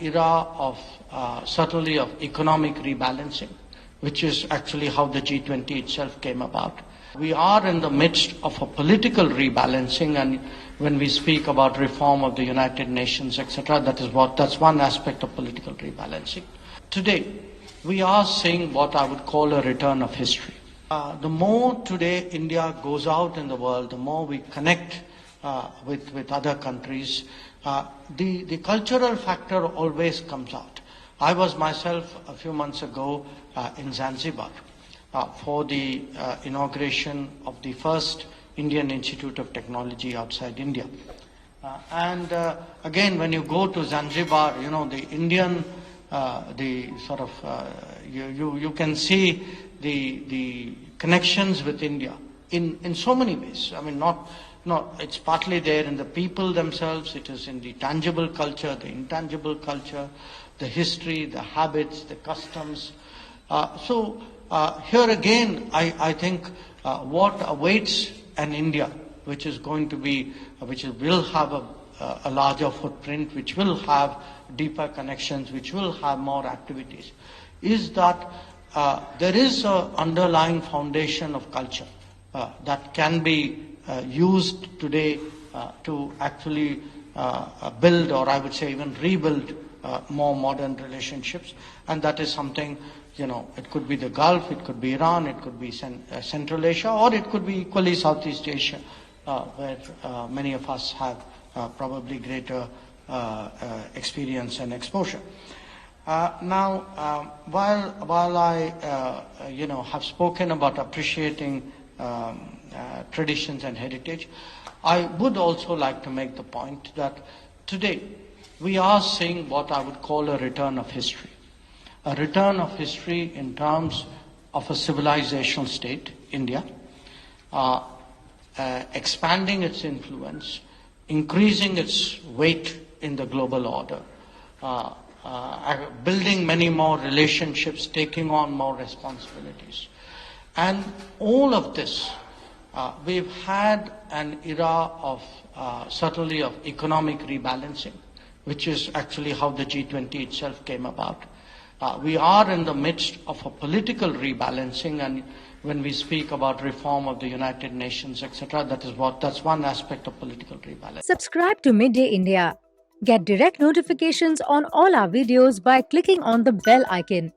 era of certainly of economic rebalancing, which is actually how the G20 itself came about. We are in the midst of a political rebalancing, and when we speak about reform of the United Nations, etc., that's one aspect of political rebalancing. Today, we are seeing what I would call a return of history. The more today India goes out in the world, the more we connect with other countries, the cultural factor always comes out. I was myself a few months ago in Zanzibar for the inauguration of the first Indian Institute of Technology outside India. And again, when you go to Zanzibar, you know, the Indian, you can see the connections with India in so many ways. I mean, it's partly there in the people themselves, it is in the tangible culture, the intangible culture, the history, the habits, the customs. So here again, I think what awaits an India which is going to be, will have a larger footprint, which will have deeper connections, which will have more activities, is that there is an underlying foundation of culture that can be used today to actually build, or I would say even rebuild, more modern relationships. And that is something, you know, it could be the Gulf, it could be Iran, it could be Central Asia, or it could be equally Southeast Asia, where many of us have probably greater experience and exposure. Now, while I, have spoken about appreciating traditions and heritage, I would also like to make the point that today we are seeing what I would call a return of history. A return of history in terms of a civilizational state, India, expanding its influence, increasing its weight in the global order, building many more relationships, taking on more responsibilities. And all of this, we've had an era of certainly of economic rebalancing, which is actually how the G20 itself came about. We are in the midst of a political rebalancing, and when we speak about reform of the United Nations, etc., that's one aspect of political rebalancing. Subscribe to Midday India. Get direct notifications on all our videos by clicking on the bell icon.